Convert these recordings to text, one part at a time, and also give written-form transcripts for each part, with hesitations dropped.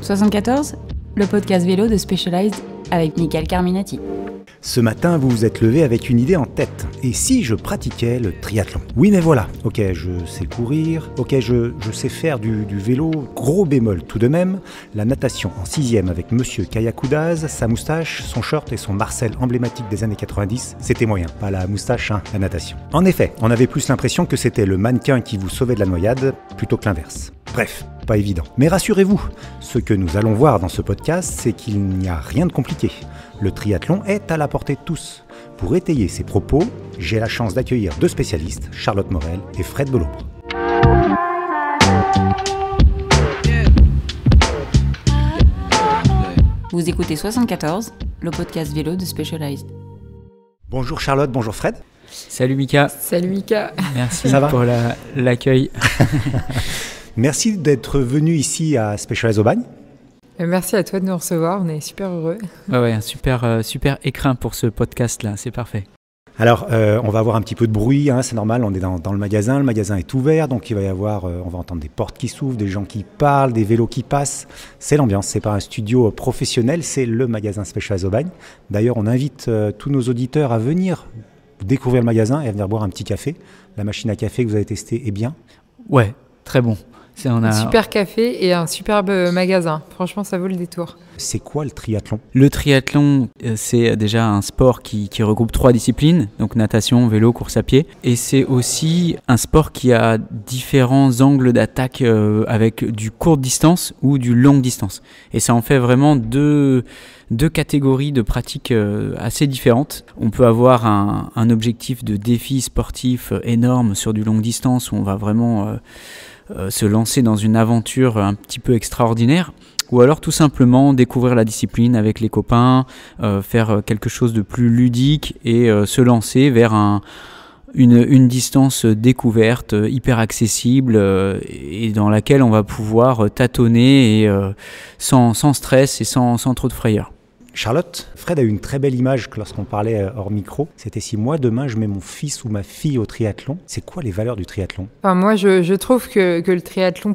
74, le podcast vélo de Specialized avec Michael Carminati. Ce matin, vous vous êtes levé avec une idée en tête. Et si je pratiquais le triathlon? Oui, mais voilà. Ok, je sais courir. Ok, je sais faire du vélo. Gros bémol tout de même. La natation en 6e avec Monsieur Kayakoudaz, sa moustache, son short et son Marcel emblématique des années 90, c'était moyen. Pas la moustache, hein, la natation. En effet, on avait plus l'impression que c'était le mannequin qui vous sauvait de la noyade, plutôt que l'inverse. Bref, pas évident. Mais rassurez-vous, ce que nous allons voir dans ce podcast, c'est qu'il n'y a rien de compliqué. Le triathlon est à la portée de tous. Pour étayer ces propos, j'ai la chance d'accueillir deux spécialistes, Charlotte Morel et Fred Belaubre. Vous écoutez 74, le podcast vélo de Specialized. Bonjour Charlotte, bonjour Fred. Salut Mika. Salut Mika. Merci Ça va pour l'accueil. Merci d'être venu ici à Specialized Aubagne. Merci à toi de nous recevoir, on est super heureux. Ouais, un super écrin pour ce podcast-là, c'est parfait. Alors, on va avoir un petit peu de bruit, hein, c'est normal, on est dans le magasin est ouvert, donc il va y avoir, on va entendre des portes qui s'ouvrent, des gens qui parlent, des vélos qui passent. C'est l'ambiance, c'est pas un studio professionnel, c'est le magasin Specialized Aubagne. D'ailleurs, on invite tous nos auditeurs à venir découvrir le magasin et à venir boire un petit café. La machine à café que vous avez testée est bien? Ouais, très bon. Un super café et un superbe magasin. Franchement, ça vaut le détour. C'est quoi le triathlon? Le triathlon, c'est déjà un sport qui regroupe 3 disciplines, donc natation, vélo, course à pied. Et c'est aussi un sport qui a différents angles d'attaque avec du courte distance ou du longue distance. Et ça en fait vraiment deux catégories de pratiques assez différentes. On peut avoir un objectif de défi sportif énorme sur du longue distance où on va vraiment se lancer dans une aventure un petit peu extraordinaire, ou alors tout simplement découvrir la discipline avec les copains, faire quelque chose de plus ludique et se lancer vers une distance découverte, hyper accessible et dans laquelle on va pouvoir tâtonner et, sans stress et sans trop de frayeur. Charlotte, Fred a eu une très belle image lorsqu'on parlait hors micro. C'était si moi, demain, je mets mon fils ou ma fille au triathlon. C'est quoi les valeurs du triathlon? Moi, je trouve que le triathlon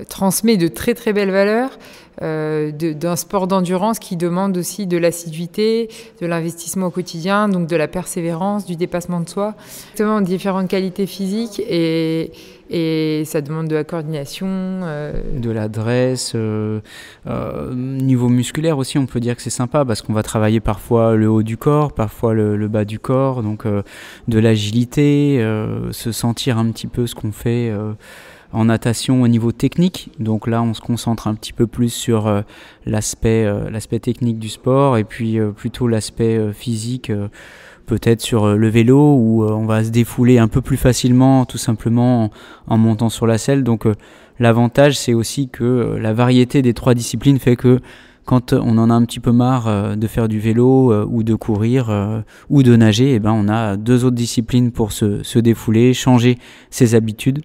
transmet de très très belles valeurs d'un sport d'endurance qui demande aussi de l'assiduité, de l'investissement au quotidien, donc de la persévérance, du dépassement de soi. Exactement, différentes qualités physiques et ça demande de la coordination. De l'adresse, niveau musculaire aussi, on peut dire que c'est sympa parce qu'on va travailler parfois le haut du corps, parfois le bas du corps, donc de l'agilité, se sentir un petit peu ce qu'on fait en natation au niveau technique. Donc là, on se concentre un petit peu plus sur l'aspect technique du sport et puis plutôt l'aspect physique, peut-être sur le vélo où on va se défouler un peu plus facilement, tout simplement en montant sur la selle. Donc l'avantage, c'est aussi que la variété des 3 disciplines fait que quand on en a un petit peu marre de faire du vélo ou de courir ou de nager, eh ben on a 2 autres disciplines pour se défouler, changer ses habitudes.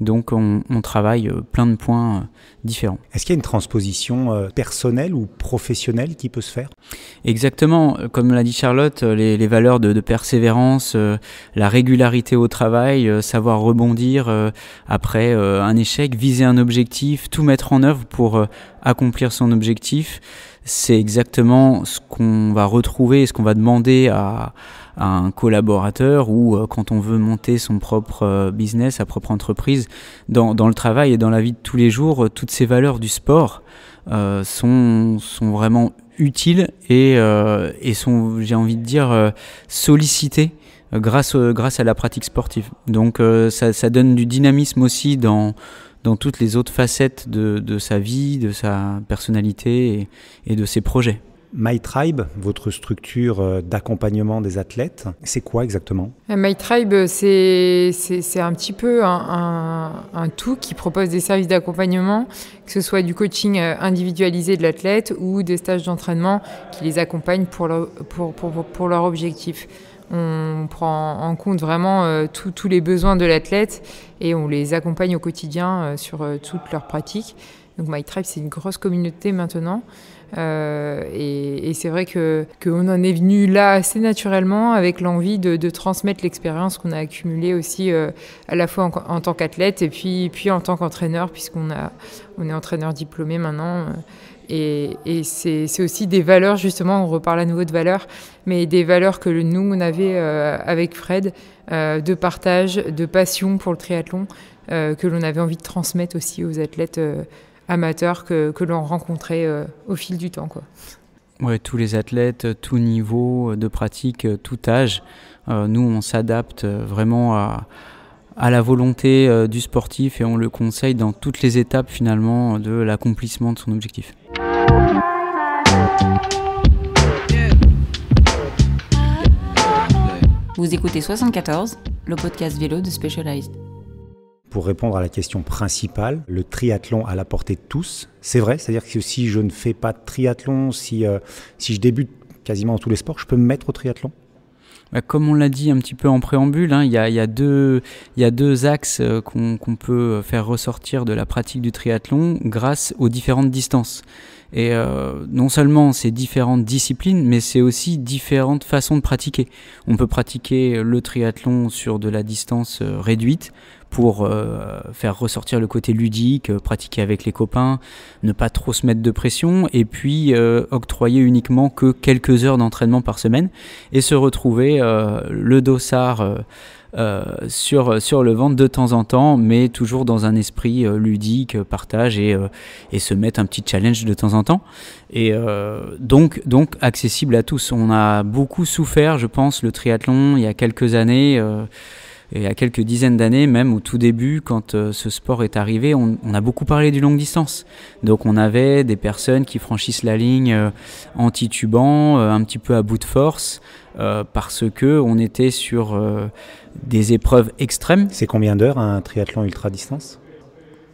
Donc on travaille plein de points différents. Est-ce qu'il y a une transposition personnelle ou professionnelle qui peut se faire? Exactement, comme l'a dit Charlotte, les valeurs de persévérance, la régularité au travail, savoir rebondir après un échec, viser un objectif, tout mettre en œuvre pour accomplir son objectif, c'est exactement ce qu'on va retrouver et ce qu'on va demander à un collaborateur ou quand on veut monter son propre business, sa propre entreprise. Dans le travail et dans la vie de tous les jours, toutes ces valeurs du sport sont vraiment utiles et sont, j'ai envie de dire, sollicitées grâce à la pratique sportive. Donc ça donne du dynamisme aussi dans toutes les autres facettes de sa vie, de sa personnalité et de ses projets. MyTribe, votre structure d'accompagnement des athlètes, c'est quoi exactement? MyTribe, c'est un petit peu un tout qui propose des services d'accompagnement, que ce soit du coaching individualisé de l'athlète ou des stages d'entraînement qui les accompagnent pour leur objectif. On prend en compte vraiment tous les besoins de l'athlète et on les accompagne au quotidien sur toutes leurs pratiques. Donc My Tribe, c'est une grosse communauté maintenant. Et c'est vrai qu'on en est venu là assez naturellement avec l'envie de transmettre l'expérience qu'on a accumulée aussi à la fois en tant qu'athlète et puis en tant qu'entraîneur, puisqu'on est entraîneur diplômé maintenant. Et c'est aussi des valeurs, justement, on reparle à nouveau de valeurs, mais des valeurs que nous, on avait avec Fred, de partage, de passion pour le triathlon, que l'on avait envie de transmettre aussi aux athlètes amateurs que l'on rencontrait au fil du temps, quoi. Ouais, tous les athlètes, tout niveau de pratique, tout âge. Nous, on s'adapte vraiment à la volonté du sportif et on le conseille dans toutes les étapes finalement de l'accomplissement de son objectif. Vous écoutez 74, le podcast vélo de Specialized. Pour répondre à la question principale, le triathlon à la portée de tous, c'est vrai, c'est-à-dire que si je ne fais pas de triathlon, si je débute quasiment dans tous les sports, je peux me mettre au triathlon ? Comme on l'a dit un petit peu en préambule, il y a deux axes qu'on peut faire ressortir de la pratique du triathlon grâce aux différentes distances. Et non seulement ces différentes disciplines, mais c'est aussi différentes façons de pratiquer. On peut pratiquer le triathlon sur de la distance réduite pour faire ressortir le côté ludique, pratiquer avec les copains, ne pas trop se mettre de pression et puis octroyer uniquement que quelques heures d'entraînement par semaine et se retrouver le dossard sur le ventre de temps en temps, mais toujours dans un esprit ludique, partage et se mettre un petit challenge de temps en temps. Et donc accessible à tous. On a beaucoup souffert, je pense, le triathlon il y a quelques années. Et il y a quelques dizaines d'années, même au tout début, quand ce sport est arrivé, on a beaucoup parlé du longue distance. Donc on avait des personnes qui franchissent la ligne en titubant, un petit peu à bout de force, parce que on était sur des épreuves extrêmes. C'est combien d'heures un triathlon ultra-distance ?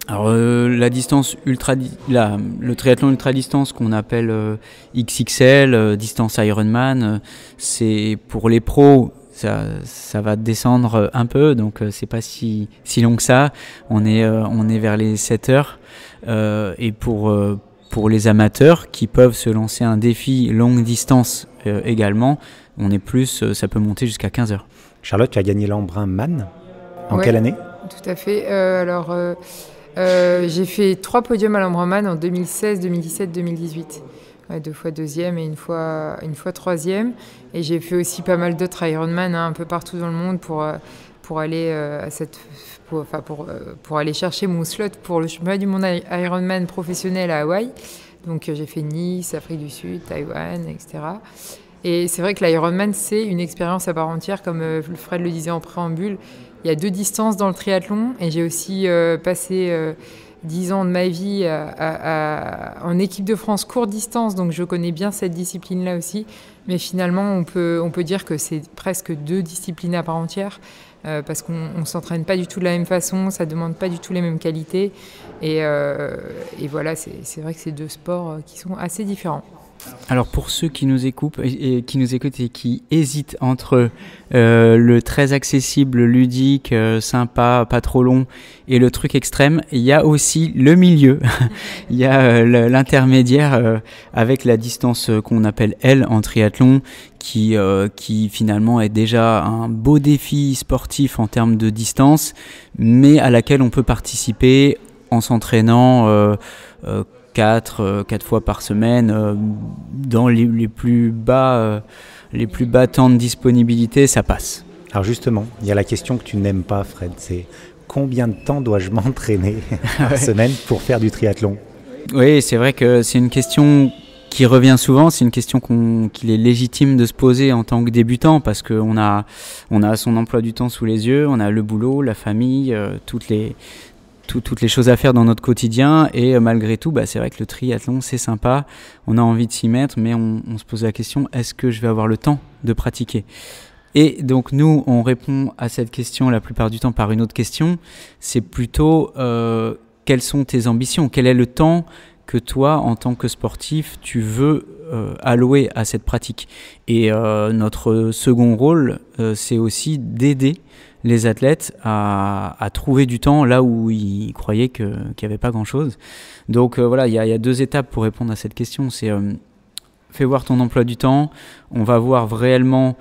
Alors la distance le triathlon ultra-distance qu'on appelle XXL, distance Ironman, c'est pour les pros. Ça va descendre un peu, donc c'est pas si long que ça. On est vers les 7 heures. Et pour les amateurs qui peuvent se lancer un défi longue distance également, ça peut monter jusqu'à 15 heures. Charlotte, tu as gagné l'Embrun-Man en quelle année ? Tout à fait. J'ai fait 3 podiums à l'Embrun-Man en 2016, 2017, 2018. 2 fois deuxième et une fois troisième. Et j'ai fait aussi pas mal d'autres Ironman un peu partout dans le monde pour aller pour aller chercher mon slot pour le championnat du monde Ironman professionnel à Hawaï. Donc j'ai fait Nice, Afrique du Sud, Taïwan, etc. Et c'est vrai que l'Ironman, c'est une expérience à part entière, comme Fred le disait en préambule. Il y a 2 distances dans le triathlon et j'ai aussi passé 10 ans de ma vie en équipe de France courte distance, donc je connais bien cette discipline-là aussi. Mais finalement, on peut dire que c'est presque 2 disciplines à part entière, parce qu'on ne s'entraîne pas du tout de la même façon, ça ne demande pas du tout les mêmes qualités. Et voilà, c'est vrai que c'est 2 sports qui sont assez différents. Alors pour ceux qui nous écoutent et qui hésitent entre le très accessible, ludique, sympa, pas trop long et le truc extrême, il y a aussi le milieu. Il y a l'intermédiaire avec la distance qu'on appelle L en triathlon qui finalement est déjà un beau défi sportif en termes de distance, mais à laquelle on peut participer en s'entraînant 4 fois par semaine dans les plus bas temps de disponibilité, ça passe. Alors justement, il y a la question que tu n'aimes pas, Fred, c'est combien de temps dois-je m'entraîner par semaine pour faire du triathlon ? Oui, c'est vrai que c'est une question qui revient souvent, c'est une question qu'il est légitime de se poser en tant que débutant parce qu'on a son emploi du temps sous les yeux, on a le boulot, la famille, toutes les choses à faire dans notre quotidien et malgré tout, c'est vrai que le triathlon c'est sympa, on a envie de s'y mettre mais on se pose la question, est-ce que je vais avoir le temps de pratiquer ? Et donc nous, on répond à cette question la plupart du temps par une autre question, c'est plutôt quelles sont tes ambitions ? Quel est le temps que toi, en tant que sportif, tu veux allouer à cette pratique. Et notre second rôle, c'est aussi d'aider les athlètes à trouver du temps là où ils croyaient qu'il n'y avait pas grand-chose. Donc voilà, il y a 2 étapes pour répondre à cette question. C'est fais voir ton emploi du temps, on va voir réellement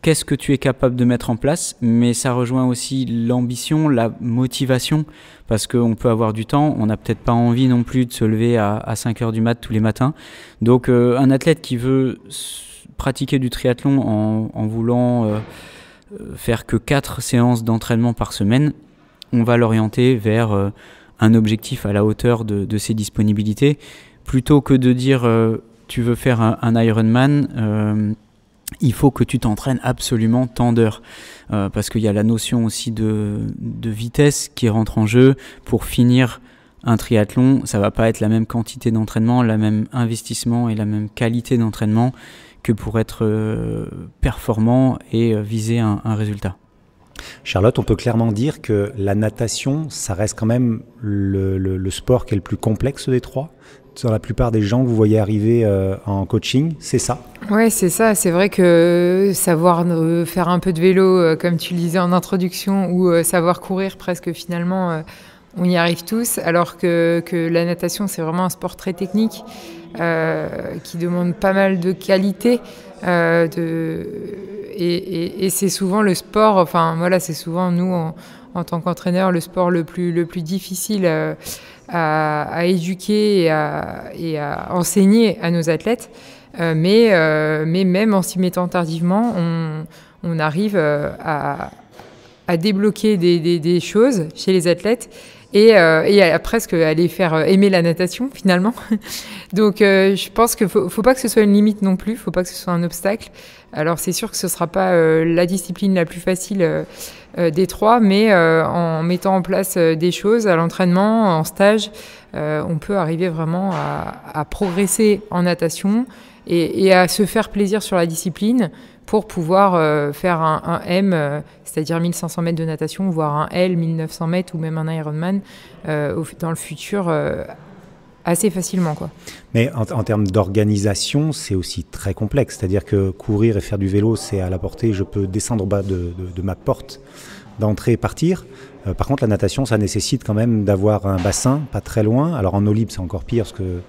qu'est-ce que tu es capable de mettre en place, mais ça rejoint aussi l'ambition, la motivation, parce qu'on peut avoir du temps, on n'a peut-être pas envie non plus de se lever à 5 heures du mat tous les matins. Donc un athlète qui veut pratiquer du triathlon en voulant faire que 4 séances d'entraînement par semaine, on va l'orienter vers un objectif à la hauteur de ses disponibilités, plutôt que de dire tu veux faire un Ironman, il faut que tu t'entraînes absolument tant d'heures, parce qu'il y a la notion aussi de vitesse qui rentre en jeu. Pour finir un triathlon, ça va pas être la même quantité d'entraînement, le même investissement et la même qualité d'entraînement que pour être performant et viser un résultat. Charlotte, on peut clairement dire que la natation, ça reste quand même le sport qui est le plus complexe des 3. Dans la plupart des gens que vous voyez arriver en coaching, c'est ça? Ouais, c'est ça. C'est vrai que savoir faire un peu de vélo, comme tu le disais en introduction, ou savoir courir presque finalement, on y arrive tous. Alors que la natation, c'est vraiment un sport très technique qui demande pas mal de qualité. Et c'est souvent le sport, enfin voilà, c'est souvent nous en tant qu'entraîneurs le sport le plus difficile à éduquer et à enseigner à nos athlètes. Mais même en s'y mettant tardivement, on arrive à débloquer des choses chez les athlètes et à presque à les faire aimer la natation finalement. Donc je pense qu'il faut pas que ce soit une limite non plus, faut pas que ce soit un obstacle. Alors c'est sûr que ce sera pas la discipline la plus facile des 3, mais en mettant en place des choses à l'entraînement, en stage, on peut arriver vraiment à progresser en natation et à se faire plaisir sur la discipline pour pouvoir faire un M, c'est-à-dire 1500 mètres de natation, voire un L, 1900 mètres ou même un Ironman dans le futur assez facilement, quoi. Mais en termes d'organisation, c'est aussi très complexe. C'est-à-dire que courir et faire du vélo, c'est à la portée. Je peux descendre au bas de ma porte d'entrée et partir. Par contre, la natation, ça nécessite quand même d'avoir un bassin pas très loin. Alors en eau libre, c'est encore pire parce que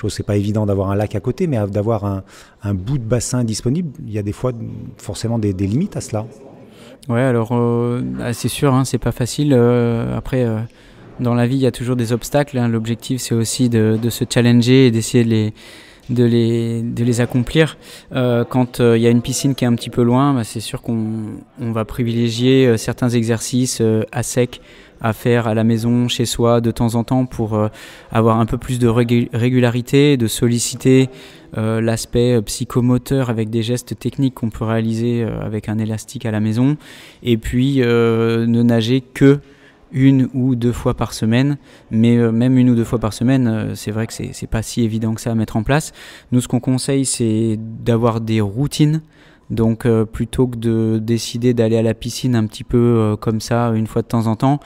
c'est pas évident d'avoir un lac à côté, mais d'avoir un bout de bassin disponible, il y a des fois forcément des limites à cela. Ouais, alors c'est sûr, hein, c'est pas facile. Après, dans la vie, il y a toujours des obstacles. Hein. L'objectif, c'est aussi de se challenger et d'essayer de les accomplir. Quand il y a une piscine qui est un petit peu loin, bah, c'est sûr qu'on va privilégier certains exercices à sec à faire à la maison, chez soi, de temps en temps pour avoir un peu plus de régularité, de solliciter l'aspect psychomoteur avec des gestes techniques qu'on peut réaliser avec un élastique à la maison, et puis ne nager que 1 ou 2 fois par semaine, mais même 1 ou 2 fois par semaine, c'est vrai que c'est pas si évident que ça à mettre en place. Nous, ce qu'on conseille, c'est d'avoir des routines. Donc plutôt que de décider d'aller à la piscine un petit peu comme ça, 1 fois de temps en temps,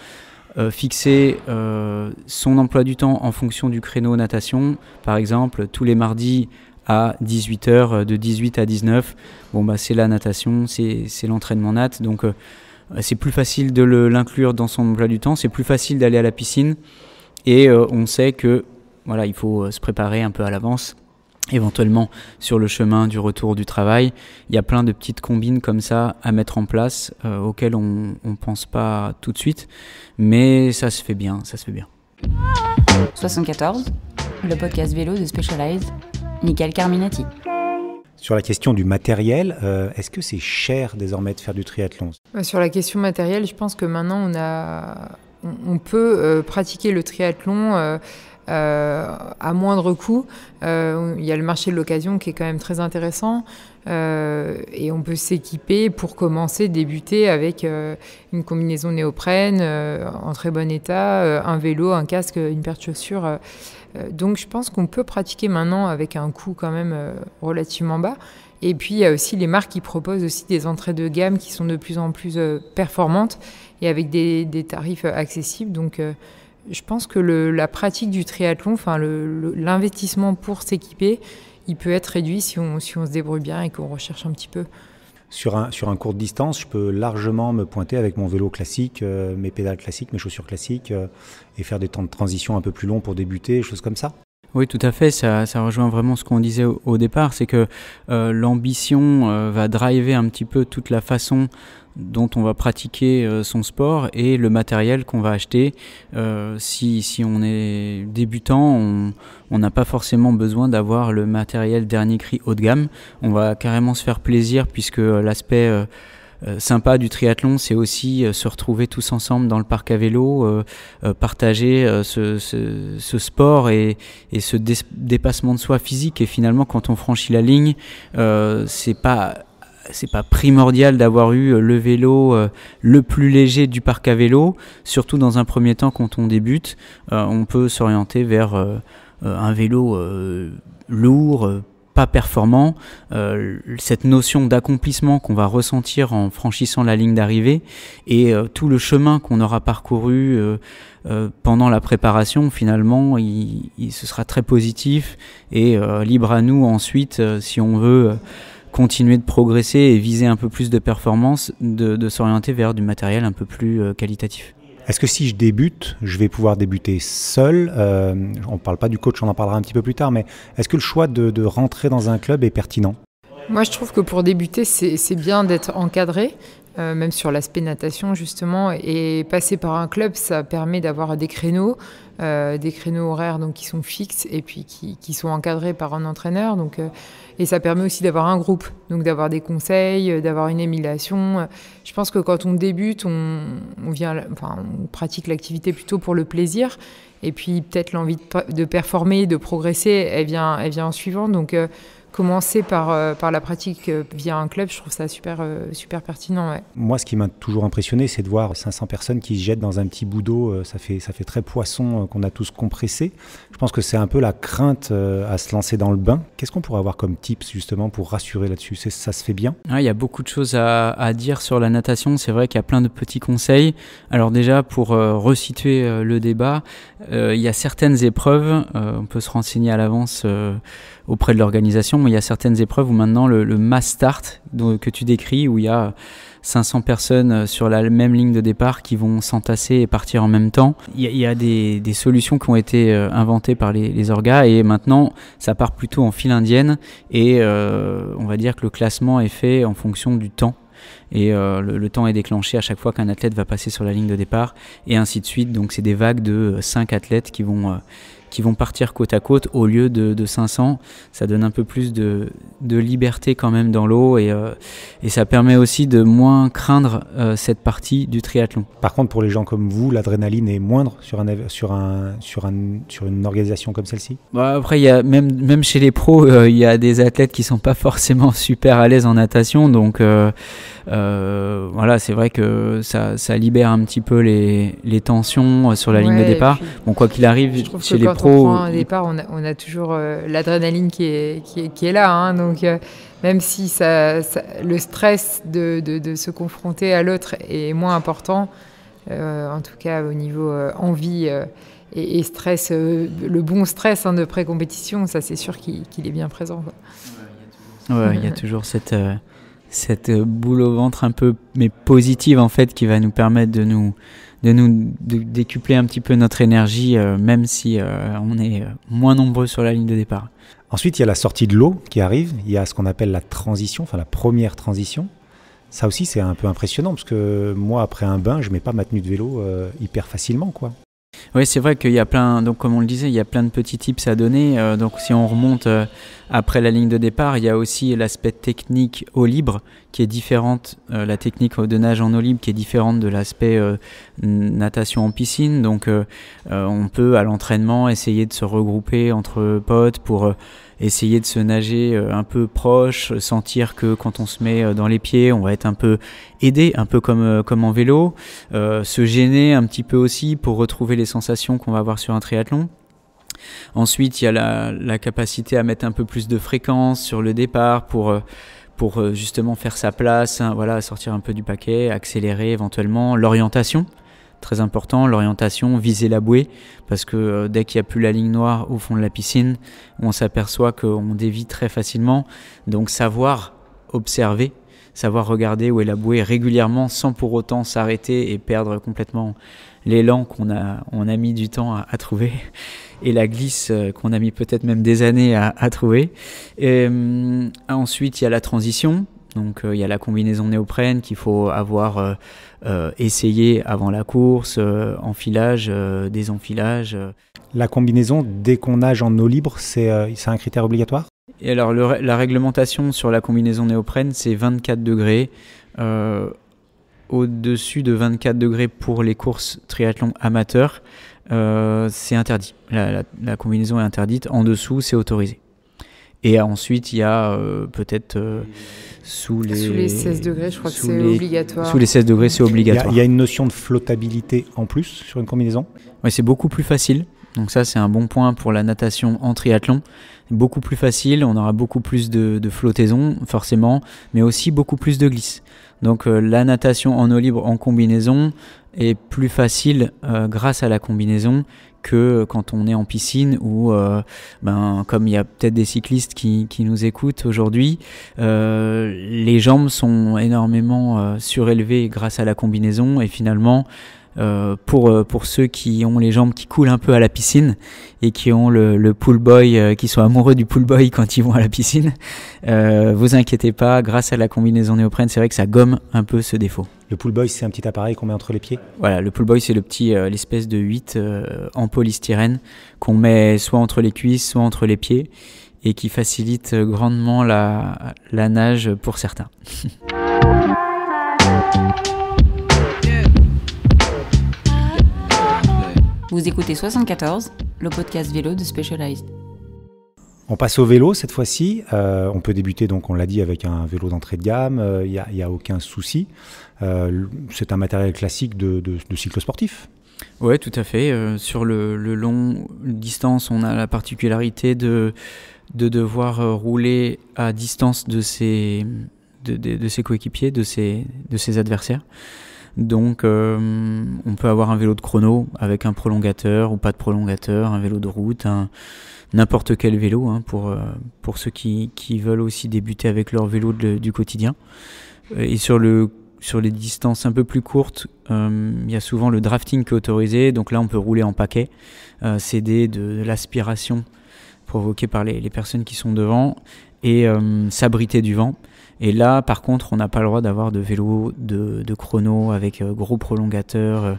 fixer son emploi du temps en fonction du créneau natation. Par exemple, tous les mardis à 18h, de 18 à 19, bon, bah, c'est la natation, c'est l'entraînement nat. Donc c'est plus facile de l'inclure dans son emploi du temps, c'est plus facile d'aller à la piscine, et on sait que voilà, il faut se préparer un peu à l'avance. Éventuellement sur le chemin du retour du travail, il y a plein de petites combines comme ça à mettre en place auxquelles on pense pas tout de suite, mais ça se fait bien, ça se fait bien. 74, le podcast vélo de Specialized, Michael Carminati. Sur la question du matériel, est-ce que c'est cher désormais de faire du triathlon ? Sur la question matérielle, je pense que maintenant on peut pratiquer le triathlon à moindre coût. Il y a le marché de l'occasion qui est quand même très intéressant, et on peut s'équiper pour commencer, débuter avec une combinaison néoprène en très bon état, un vélo, un casque, une paire de chaussures. Donc je pense qu'on peut pratiquer maintenant avec un coût quand même relativement bas. Et puis il y a aussi les marques qui proposent aussi des entrées de gamme qui sont de plus en plus performantes et avec des tarifs accessibles. Donc Je pense que la pratique du triathlon, l'investissement pour s'équiper, il peut être réduit si on se débrouille bien et qu'on recherche un petit peu. Sur un court distance, je peux largement me pointer avec mon vélo classique, mes pédales classiques, mes chaussures classiques, et faire des temps de transition un peu plus longs pour débuter, choses comme ça. Oui, tout à fait, ça rejoint vraiment ce qu'on disait au départ, c'est que l'ambition va driver un petit peu toute la façon dont on va pratiquer son sport et le matériel qu'on va acheter. Si on est débutant, on n'a pas forcément besoin d'avoir le matériel dernier cri haut de gamme. On va carrément se faire plaisir puisque l'aspect sympa du triathlon, c'est aussi se retrouver tous ensemble dans le parc à vélo, partager ce sport et ce dépassement de soi physique. Et finalement, quand on franchit la ligne, c'est pas primordial d'avoir eu le vélo le plus léger du parc à vélo. Surtout dans un premier temps, quand on débute, on peut s'orienter vers un vélo lourd, pas performant, cette notion d'accomplissement qu'on va ressentir en franchissant la ligne d'arrivée et tout le chemin qu'on aura parcouru pendant la préparation, finalement, ce sera très positif et libre à nous ensuite, si on veut continuer de progresser et viser un peu plus de performance, de s'orienter vers du matériel un peu plus qualitatif. Est-ce que si je débute, je vais pouvoir débuter seul ? On ne parle pas du coach, on en parlera un petit peu plus tard, mais est-ce que le choix de rentrer dans un club est pertinent ? Moi, je trouve que pour débuter, c'est bien d'être encadré, même sur l'aspect natation, justement. Et passer par un club, ça permet d'avoir des créneaux horaires donc, qui sont fixes et puis qui sont encadrés par un entraîneur. Donc, et ça permet aussi d'avoir un groupe, donc d'avoir des conseils, d'avoir une émulation. Je pense que quand on débute, on pratique l'activité plutôt pour le plaisir. Et puis peut-être l'envie de performer, de progresser, elle vient en suivant. Donc commencer par la pratique via un club, je trouve ça super pertinent. Ouais. Moi, ce qui m'a toujours impressionné, c'est de voir 500 personnes qui se jettent dans un petit bout d'eau. Ça fait très poisson qu'on a tous compressé. Je pense que c'est un peu la crainte à se lancer dans le bain. Qu'est-ce qu'on pourrait avoir comme tips justement pour rassurer là-dessus ? Ça se fait bien ? Il y a beaucoup de choses à dire sur la natation. C'est vrai qu'il y a plein de petits conseils. Alors déjà, pour resituer le débat, il y a certaines épreuves, on peut se renseigner à l'avance auprès de l'organisation, mais il y a certaines épreuves où maintenant le mass start que tu décris, où il y a 500 personnes sur la même ligne de départ qui vont s'entasser et partir en même temps. Il y a des solutions qui ont été inventées par les orgas et maintenant ça part plutôt en file indienne et on va dire que le classement est fait en fonction du temps. Et le temps est déclenché à chaque fois qu'un athlète va passer sur la ligne de départ et ainsi de suite. Donc c'est des vagues de 5 athlètes qui vont partir côte à côte au lieu de 500. Ça donne un peu plus de liberté quand même dans l'eau et ça permet aussi de moins craindre cette partie du triathlon. Par contre, pour les gens comme vous, l'adrénaline est moindre sur une organisation comme celle-ci ? Après, il y a même chez les pros, il y a des athlètes qui sont pas forcément super à l'aise en natation, donc voilà, c'est vrai que ça libère un petit peu les tensions sur la ligne de départ. Bon, quoi qu'il arrive, chez les pros, on prend un départ, on a toujours l'adrénaline qui est là, hein, donc même si le stress de se confronter à l'autre est moins important, en tout cas au niveau envie et stress, le bon stress de pré-compétition, ça c'est sûr qu'il est bien présent, quoi. Ouais, il y a toujours cette boule au ventre un peu, mais positive en fait, qui va nous permettre de décupler un petit peu notre énergie, même si on est moins nombreux sur la ligne de départ. Ensuite, il y a la sortie de l'eau qui arrive. Il y a ce qu'on appelle la transition, enfin la première transition. Ça aussi, c'est un peu impressionnant parce que moi, après un bain, je mets pas ma tenue de vélo hyper facilement, quoi. Oui, c'est vrai qu'il y a plein, donc comme on le disait, il y a plein de petits tips à donner. Donc si on remonte après la ligne de départ, il y a aussi l'aspect technique eau libre qui est différente, la technique de nage en eau libre qui est différente de l'aspect natation en piscine. Donc on peut à l'entraînement essayer de se regrouper entre potes pour essayer de se nager un peu proche, sentir que quand on se met dans les pieds, on va être un peu aidé, un peu comme en vélo, se gêner un petit peu aussi pour retrouver les sensations qu'on va avoir sur un triathlon. Ensuite, il y a la capacité à mettre un peu plus de fréquence sur le départ pour justement faire sa place, hein, voilà, sortir un peu du paquet, accélérer éventuellement, l'orientation. très important, l'orientation, viser la bouée, parce que dès qu'il n'y a plus la ligne noire au fond de la piscine, on s'aperçoit qu'on dévie très facilement. Donc savoir observer, savoir regarder où est la bouée régulièrement sans pour autant s'arrêter et perdre complètement l'élan qu'on a mis du temps à trouver et la glisse qu'on a mis peut-être même des années à trouver. Et, ensuite, il y a la transition. Donc il y a la combinaison néoprène qu'il faut avoir essayé avant la course, enfilage, désenfilage. La combinaison, dès qu'on nage en eau libre, c'est un critère obligatoire ? Et alors la réglementation sur la combinaison néoprène, c'est 24 degrés. Au-dessus de 24 degrés pour les courses triathlon amateurs, c'est interdit. La combinaison est interdite. En dessous, c'est autorisé. Et ensuite, il y a peut-être sous les 16 degrés, je crois que c'est obligatoire. Sous les 16 degrés, c'est obligatoire. Il y a une notion de flottabilité en plus sur une combinaison ? Oui, c'est beaucoup plus facile. Donc ça, c'est un bon point pour la natation en triathlon. Beaucoup plus facile, on aura beaucoup plus de flottaison, forcément, mais aussi beaucoup plus de glisse. Donc la natation en eau libre en combinaison est plus facile grâce à la combinaison que quand on est en piscine où, comme il y a peut-être des cyclistes qui nous écoutent aujourd'hui, les jambes sont énormément surélevées grâce à la combinaison et finalement, pour ceux qui ont les jambes qui coulent un peu à la piscine et qui ont le pool boy, qui sont amoureux du pool boy quand ils vont à la piscine, vous inquiétez pas, grâce à la combinaison néoprène, c'est vrai que ça gomme un peu ce défaut. Le pool boy, c'est un petit appareil qu'on met entre les pieds ? Voilà, le pool boy, c'est l'espèce de 8 en polystyrène qu'on met soit entre les cuisses, soit entre les pieds et qui facilite grandement la nage pour certains. Vous écoutez 74, le podcast vélo de Specialized. On passe au vélo cette fois-ci. On peut débuter, donc on l'a dit, avec un vélo d'entrée de gamme. Il n'y a aucun souci. C'est un matériel classique de cyclosportif. Oui, tout à fait. Sur le long distance, on a la particularité de devoir rouler à distance de ses coéquipiers, de ses adversaires. Donc on peut avoir un vélo de chrono avec un prolongateur ou pas de prolongateur, un vélo de route, n'importe quel vélo pour ceux qui veulent aussi débuter avec leur vélo du quotidien. Et sur les distances un peu plus courtes, il y a souvent le drafting qui est autorisé, donc là on peut rouler en paquet, céder de l'aspiration provoquée par les personnes qui sont devant et s'abriter du vent. Et là, par contre, on n'a pas le droit d'avoir de vélo de chrono avec gros prolongateur.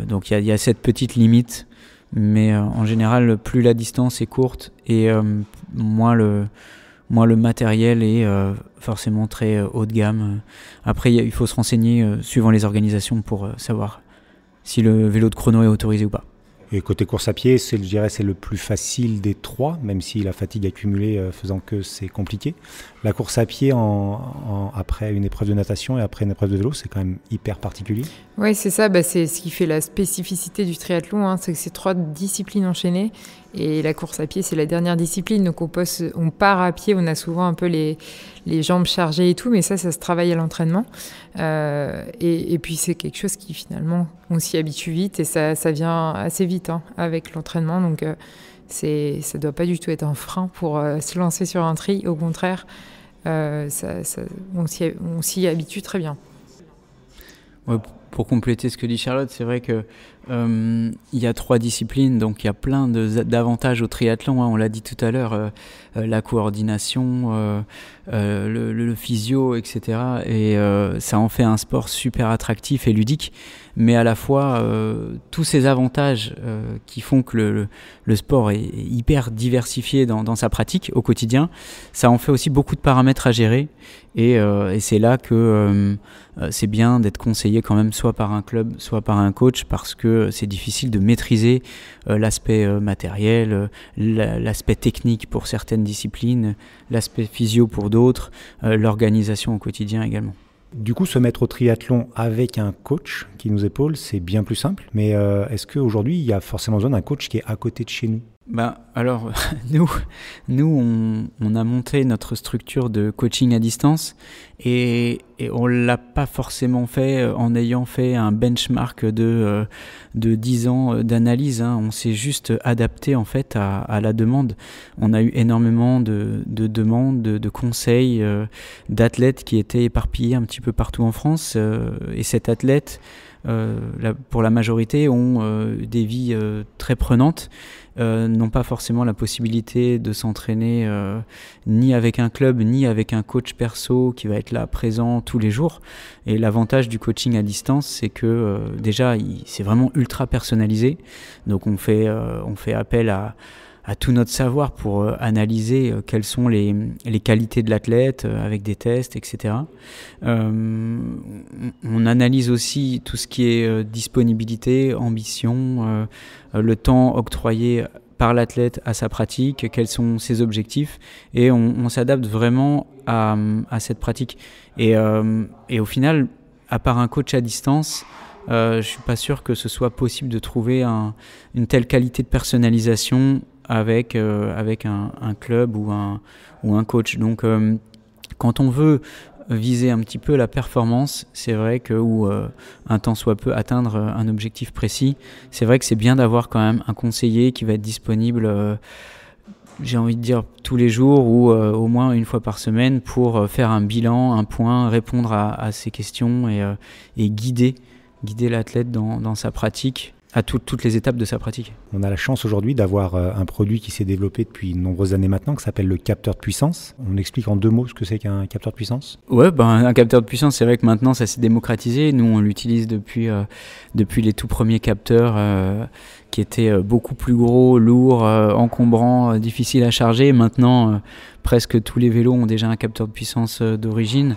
Donc il y a cette petite limite. Mais en général, plus la distance est courte et moins le matériel est forcément très haut de gamme. Après, il faut se renseigner suivant les organisations pour savoir si le vélo de chrono est autorisé ou pas. Et côté course à pied, je dirais c'est le plus facile des trois, même si la fatigue accumulée faisant que c'est compliqué. La course à pied après une épreuve de natation et après une épreuve de vélo, c'est quand même hyper particulier. Oui, c'est ça. C'est ce qui fait la spécificité du triathlon, c'est que c'est 3 disciplines enchaînées. Et la course à pied, c'est la dernière discipline. Donc on part à pied, on a souvent un peu les jambes chargées et tout, mais ça se travaille à l'entraînement. Et puis c'est quelque chose qui finalement, on s'y habitue vite et ça vient assez vite avec l'entraînement. Donc ça ne doit pas du tout être un frein pour se lancer sur un tri. Au contraire, on s'y habitue très bien. Ouais, pour compléter ce que dit Charlotte, c'est vrai que il y a 3 disciplines, donc il y a plein d'avantages au triathlon. On l'a dit tout à l'heure, la coordination, le physio, etc. Et ça en fait un sport super attractif et ludique. Mais à la fois, tous ces avantages qui font que le sport est hyper diversifié dans sa pratique au quotidien, ça en fait aussi beaucoup de paramètres à gérer. Et c'est là que c'est bien d'être conseillé quand même soit par un club, soit par un coach, parce que c'est difficile de maîtriser l'aspect matériel, l'aspect technique pour certaines disciplines, l'aspect physio pour d'autres, l'organisation au quotidien également. Du coup, se mettre au triathlon avec un coach qui nous épaule, c'est bien plus simple. Mais est-ce qu'aujourd'hui, il y a forcément besoin d'un coach qui est à côté de chez nous ? Alors, nous on a monté notre structure de coaching à distance et on ne l'a pas forcément fait en ayant fait un benchmark de 10 ans d'analyse. On s'est juste adapté en fait à la demande. On a eu énormément de demandes, de conseils d'athlètes qui étaient éparpillés un petit peu partout en France. Et cet athlète, pour la majorité, ont des vies très prenantes. N'ont pas forcément la possibilité de s'entraîner ni avec un club ni avec un coach perso qui va être là présent tous les jours. Et l'avantage du coaching à distance, c'est que déjà c'est vraiment ultra personnalisé. Donc on fait appel à tout notre savoir pour analyser quelles sont les qualités de l'athlète avec des tests, etc. On analyse aussi tout ce qui est disponibilité, ambition, le temps octroyé par l'athlète à sa pratique, quels sont ses objectifs, et on s'adapte vraiment à cette pratique. Et au final, à part un coach à distance, je ne suis pas sûr que ce soit possible de trouver une telle qualité de personnalisation avec un club ou un coach. Donc quand on veut viser un petit peu la performance, c'est vrai que, ou un tant soit peu atteindre un objectif précis, c'est vrai que c'est bien d'avoir quand même un conseiller qui va être disponible, j'ai envie de dire tous les jours ou au moins une fois par semaine pour faire un bilan, un point, répondre à ces questions et guider l'athlète dans sa pratique, à toutes les étapes de sa pratique. On a la chance aujourd'hui d'avoir un produit qui s'est développé depuis de nombreuses années maintenant, qui s'appelle le capteur de puissance. On explique en 2 mots ce que c'est qu'un capteur de puissance ? Ouais, un capteur de puissance, c'est vrai que maintenant ça s'est démocratisé. Nous, on l'utilise depuis les tout premiers capteurs qui étaient beaucoup plus gros, lourds, encombrants, difficiles à charger. Maintenant, presque tous les vélos ont déjà un capteur de puissance d'origine.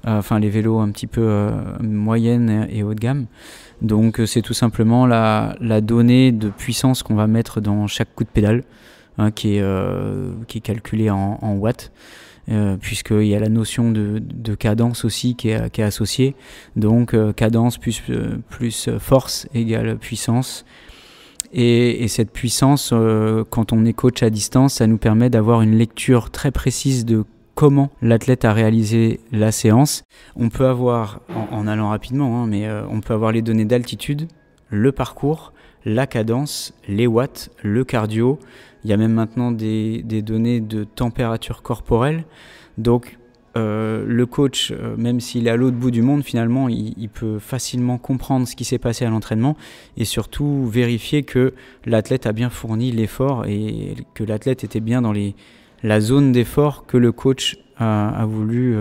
Enfin, les vélos un petit peu moyenne et haut de gamme. Donc c'est tout simplement la donnée de puissance qu'on va mettre dans chaque coup de pédale, qui est calculée en watts, puisqu'il y a la notion de cadence aussi qui est associée. Donc cadence plus force égale puissance. Et cette puissance, quand on est coach à distance, ça nous permet d'avoir une lecture très précise de comment l'athlète a réalisé la séance. On peut avoir, en allant rapidement, mais on peut avoir les données d'altitude, le parcours, la cadence, les watts, le cardio. Il y a même maintenant des données de température corporelle. Donc le coach, même s'il est à l'autre bout du monde, finalement, il peut facilement comprendre ce qui s'est passé à l'entraînement et surtout vérifier que l'athlète a bien fourni l'effort et que l'athlète était bien dans la zone d'effort que le coach a voulu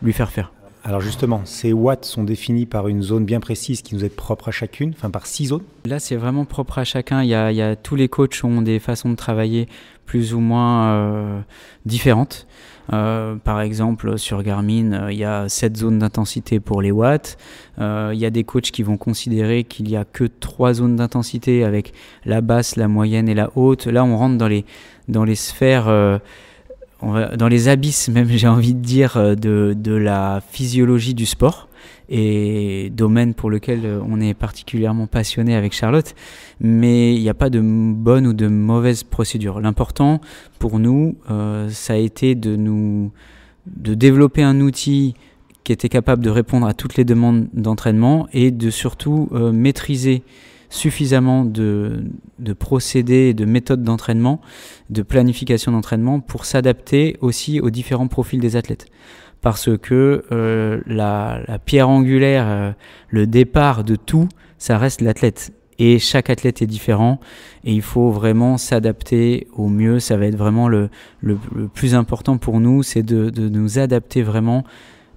lui faire faire. Alors justement, ces watts sont définis par une zone bien précise qui nous est propre à chacune, enfin par 6 zones. Là, c'est vraiment propre à chacun. Il y a tous les coachs ont des façons de travailler plus ou moins différentes. Par exemple, sur Garmin, il y a 7 zones d'intensité pour les watts. Il y a des coachs qui vont considérer qu'il n'y a que 3 zones d'intensité avec la basse, la moyenne et la haute. Là, on rentre dans les sphères, dans les abysses même, j'ai envie de dire, de la physiologie du sport, et domaine pour lequel on est particulièrement passionné avec Charlotte, mais il n'y a pas de bonne ou de mauvaise procédure. L'important pour nous, ça a été de développer un outil qui était capable de répondre à toutes les demandes d'entraînement et de surtout maîtriser suffisamment de procédés, de méthodes d'entraînement, de planification d'entraînement pour s'adapter aussi aux différents profils des athlètes. Parce que la pierre angulaire, le départ de tout, ça reste l'athlète. Et chaque athlète est différent et il faut vraiment s'adapter au mieux. Ça va être vraiment le plus important pour nous, c'est de nous adapter vraiment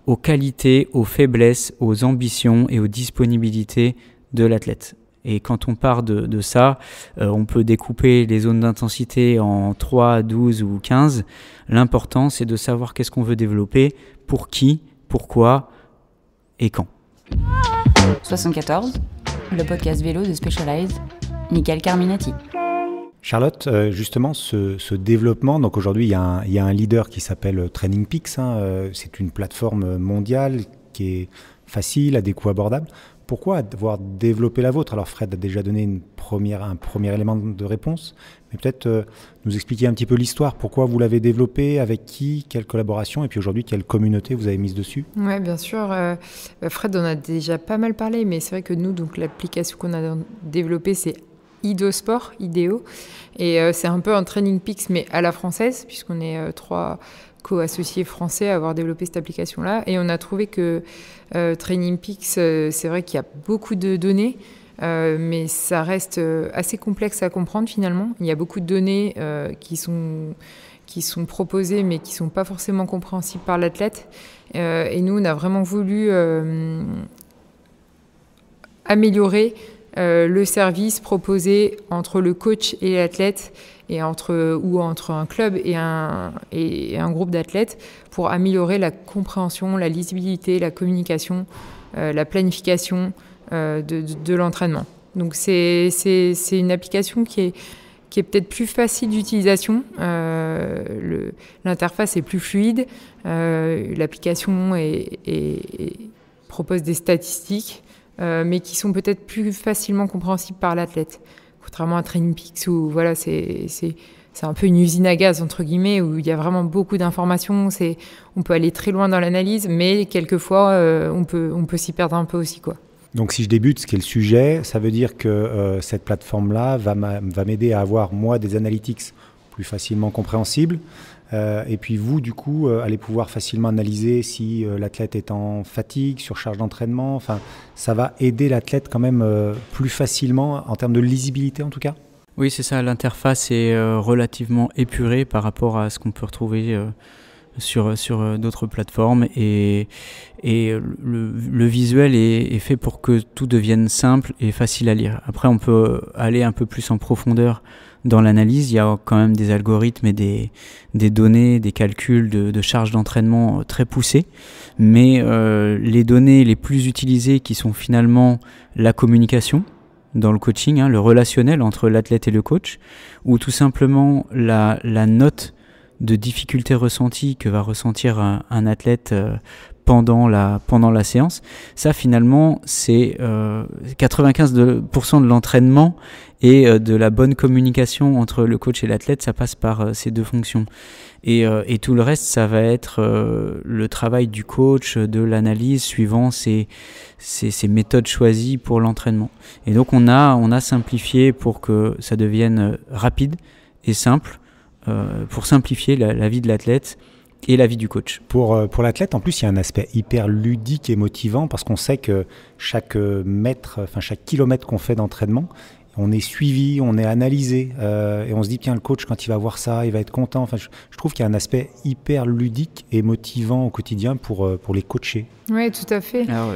aux qualités, aux faiblesses, aux ambitions et aux disponibilités de l'athlète. Et quand on part de ça, on peut découper les zones d'intensité en 3, 12 ou 15. L'important, c'est de savoir qu'est-ce qu'on veut développer, pour qui, pourquoi et quand. 74, le podcast vélo de Specialized, Michael Carminati. Charlotte, justement, ce développement, donc aujourd'hui il y a un leader qui s'appelle Training Peaks, c'est une plateforme mondiale qui est facile, à des coûts abordables. pourquoi avoir développé la vôtre? Alors Fred a déjà donné un premier élément de réponse, mais peut-être nous expliquer un petit peu l'histoire. Pourquoi vous l'avez développé, avec qui, quelle collaboration, et puis aujourd'hui, quelle communauté vous avez mise dessus? Oui, bien sûr. Fred en a déjà pas mal parlé, mais c'est vrai que nous, donc, l'application qu'on a développée, c'est IDEO-Sport, IDEO. Et c'est un peu un Training Peaks, mais à la française, puisqu'on est 3 co-associés français à avoir développé cette application-là. Et on a trouvé que Training Peaks, c'est vrai qu'il y a beaucoup de données, mais ça reste assez complexe à comprendre finalement. Il y a beaucoup de données qui sont proposées, mais qui ne sont pas forcément compréhensibles par l'athlète. Et nous, on a vraiment voulu améliorer le service proposé entre le coach et l'athlète, et entre un club et un groupe d'athlètes, pour améliorer la compréhension, la lisibilité, la communication, la planification de l'entraînement. Donc c'est une application qui est peut-être plus facile d'utilisation. L'interface est plus fluide. L'application propose des statistiques, mais qui sont peut-être plus facilement compréhensibles par l'athlète. Contrairement à Training Peaks, où voilà, c'est un peu une usine à gaz, entre guillemets, où il y a vraiment beaucoup d'informations. On peut aller très loin dans l'analyse, mais quelquefois, on peut s'y perdre un peu aussi, quoi. Donc si je débute, ce qui est le sujet, ça veut dire que cette plateforme-là va m'aider à avoir, moi, des analytics plus facilement compréhensibles. Et puis vous, du coup, allez pouvoir facilement analyser si l'athlète est en fatigue, surcharge d'entraînement. Enfin, ça va aider l'athlète quand même plus facilement en termes de lisibilité, en tout cas. Oui, c'est ça. L'interface est relativement épurée par rapport à ce qu'on peut retrouver sur d'autres plateformes, et le visuel est fait pour que tout devienne simple et facile à lire. Après, on peut aller un peu plus en profondeur dans l'analyse. Il y a quand même des algorithmes et des données, des calculs de charge d'entraînement très poussés, mais les données les plus utilisées, qui sont finalement la communication dans le coaching, le relationnel entre l'athlète et le coach, ou tout simplement la note de difficulté ressentie que va ressentir un athlète pendant la séance. Ça, finalement, c'est 95% de l'entraînement et de la bonne communication entre le coach et l'athlète. Ça passe par ces deux fonctions. Et tout le reste, ça va être le travail du coach, de l'analyse, suivant ces méthodes choisies pour l'entraînement. Et donc, on a simplifié pour que ça devienne rapide et simple, pour simplifier la vie de l'athlète et la vie du coach. Pour l'athlète, en plus, il y a un aspect hyper ludique et motivant, parce qu'on sait que chaque kilomètre qu'on fait d'entraînement, on est suivi, on est analysé, et on se dit, tiens, le coach, quand il va voir ça, il va être content. Enfin, je trouve qu'il y a un aspect hyper ludique et motivant au quotidien pour les coacher. Oui, tout à fait. Alors,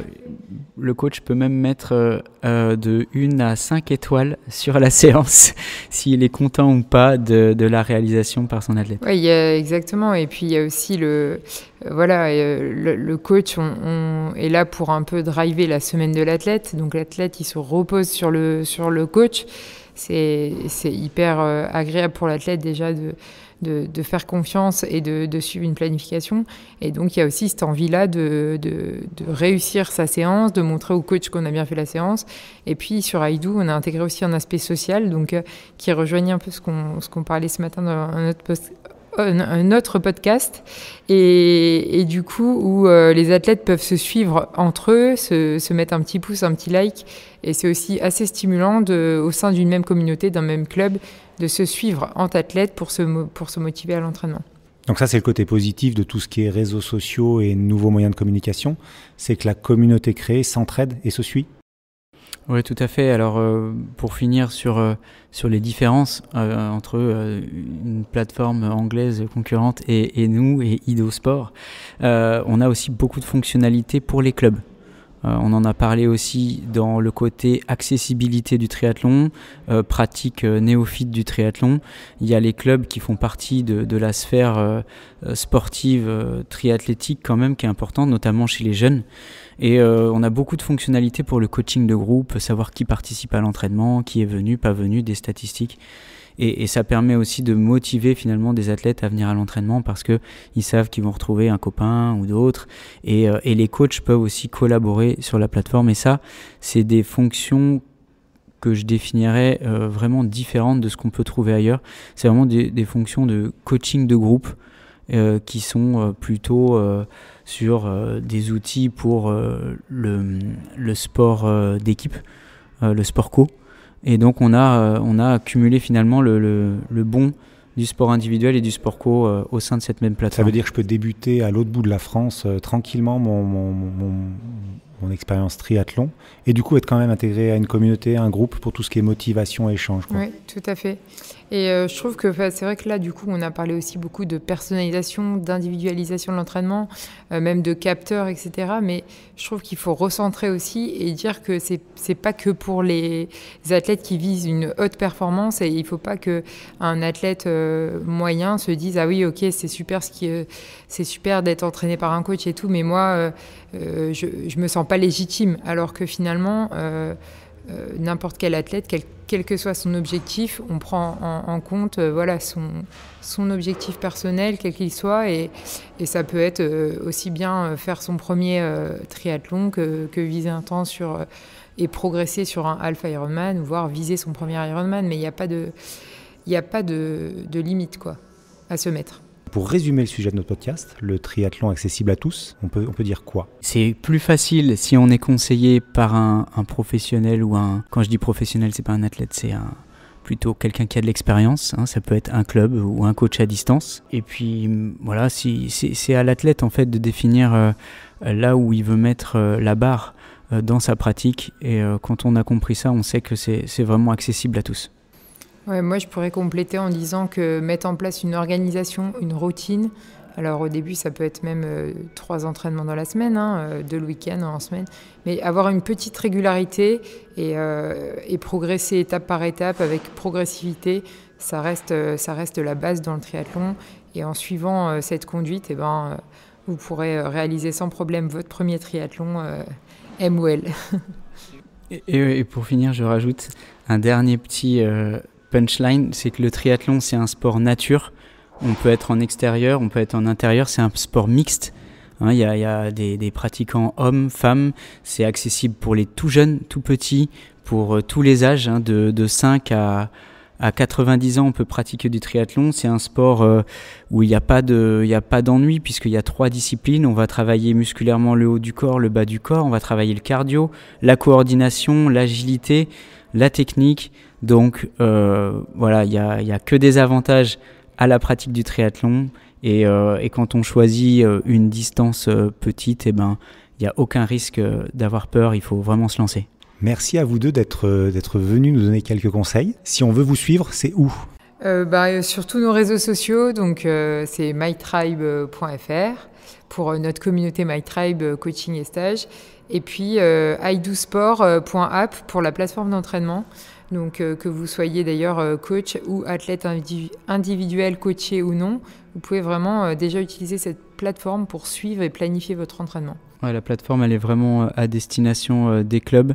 le coach peut même mettre de 1 à 5 étoiles sur la séance s'il est content ou pas de la réalisation par son athlète. Oui, exactement. Et puis, il y a aussi le coach est là pour un peu driver la semaine de l'athlète. Donc, l'athlète, il se repose sur le coach. C'est hyper agréable pour l'athlète déjà de faire confiance et de suivre une planification. Et donc, il y a aussi cette envie-là de réussir sa séance, de montrer au coach qu'on a bien fait la séance. Et puis, sur IDEO, on a intégré aussi un aspect social, donc qui rejoignait un peu ce qu'on parlait ce matin dans un autre podcast, et du coup où les athlètes peuvent se suivre entre eux, se mettre un petit pouce, un petit like, et c'est aussi assez stimulant au sein d'une même communauté, d'un même club, de se suivre entre athlètes pour se motiver à l'entraînement. Donc ça, c'est le côté positif de tout ce qui est réseaux sociaux et nouveaux moyens de communication, c'est que la communauté créée s'entraide et se suit. Oui, tout à fait. Alors, pour finir sur les différences entre une plateforme anglaise concurrente et nous, et IDEO Sport, on a aussi beaucoup de fonctionnalités pour les clubs. On en a parlé aussi dans le côté accessibilité du triathlon, pratique néophyte du triathlon. Il y a les clubs qui font partie de la sphère sportive triathlétique quand même, qui est importante, notamment chez les jeunes. Et on a beaucoup de fonctionnalités pour le coaching de groupe, savoir qui participe à l'entraînement, qui est venu, pas venu, des statistiques. Et ça permet aussi de motiver finalement des athlètes à venir à l'entraînement parce qu'ils savent qu'ils vont retrouver un copain ou d'autres. Et les coachs peuvent aussi collaborer sur la plateforme. Et ça, c'est des fonctions que je définirais vraiment différentes de ce qu'on peut trouver ailleurs. C'est vraiment des fonctions de coaching de groupe qui sont plutôt sur des outils pour le sport d'équipe, le sport co. Et donc on a accumulé finalement le bon du sport individuel et du sport co au sein de cette même plateforme. Ça veut dire que je peux débuter à l'autre bout de la France tranquillement mon expérience triathlon et du coup être quand même intégré à une communauté, à un groupe pour tout ce qui est motivation et échange, quoi. Oui, tout à fait. Et je trouve que c'est vrai que là, du coup, on a parlé aussi beaucoup de personnalisation, d'individualisation de l'entraînement, même de capteurs, etc. Mais je trouve qu'il faut recentrer aussi et dire que c'est pas que pour les athlètes qui visent une haute performance et il ne faut pas qu'un athlète moyen se dise « Ah oui, ok, c'est super d'être entraîné par un coach et tout, mais moi, je me sens pas légitime. » Alors que finalement, n'importe quel athlète, quel que soit son objectif, on prend en compte voilà, son objectif personnel, quel qu'il soit, et ça peut être aussi bien faire son premier triathlon que viser un temps et progresser sur un Half Ironman, ou voire viser son premier Ironman, mais il n'y a pas de limite quoi, à se mettre. Pour résumer le sujet de notre podcast, le triathlon accessible à tous, on peut dire quoi? C'est plus facile si on est conseillé par un professionnel ou quand je dis professionnel, c'est pas un athlète, c'est plutôt quelqu'un qui a de l'expérience, hein, ça peut être un club ou un coach à distance. Et puis voilà, c'est à l'athlète en fait de définir là où il veut mettre la barre dans sa pratique. Et quand on a compris ça, on sait que c'est vraiment accessible à tous. Ouais, moi, je pourrais compléter en disant que mettre en place une organisation, une routine, alors au début, ça peut être même 3 entraînements dans la semaine, 2 le week-end en semaine, mais avoir une petite régularité et progresser étape par étape avec progressivité, ça reste la base dans le triathlon. Et en suivant cette conduite, vous pourrez réaliser sans problème votre premier triathlon M ou L. Et pour finir, je rajoute un dernier petit punchline, c'est que le triathlon, c'est un sport nature. On peut être en extérieur, on peut être en intérieur, c'est un sport mixte. Il y a des pratiquants hommes, femmes, c'est accessible pour les tout jeunes, tout petits, pour tous les âges, de 5 à 90 ans, on peut pratiquer du triathlon. C'est un sport où il n'y a pas d'ennui puisqu'il y a 3 disciplines. On va travailler musculairement le haut du corps, le bas du corps, on va travailler le cardio, la coordination, l'agilité, la technique. Donc voilà, il y a que des avantages à la pratique du triathlon et quand on choisit une distance petite, il n'y a aucun risque d'avoir peur, il faut vraiment se lancer. Merci à vous deux d'être venus nous donner quelques conseils. Si on veut vous suivre, c'est où ? Sur tous nos réseaux sociaux, donc c'est mytribe.fr pour notre communauté MyTribe coaching et stage, et puis idosport.app pour la plateforme d'entraînement. Donc que vous soyez d'ailleurs coach ou athlète individuel, coaché ou non, vous pouvez vraiment déjà utiliser cette plateforme pour suivre et planifier votre entraînement. Ouais, la plateforme, elle est vraiment à destination des clubs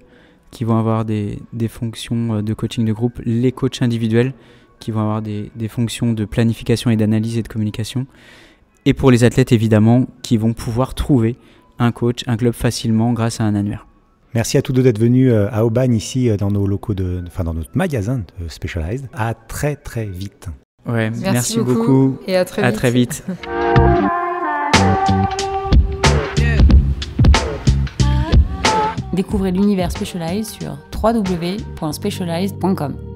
qui vont avoir des fonctions de coaching de groupe, les coachs individuels qui vont avoir des fonctions de planification et d'analyse et de communication, et pour les athlètes évidemment qui vont pouvoir trouver un coach, un club facilement grâce à un annuaire. Merci à tous deux d'être venus à Aubagne, ici, dans nos locaux dans notre magasin de Specialized. À très très vite. Ouais, merci beaucoup. Et à très vite. Découvrez l'univers Specialized sur www.specialized.com.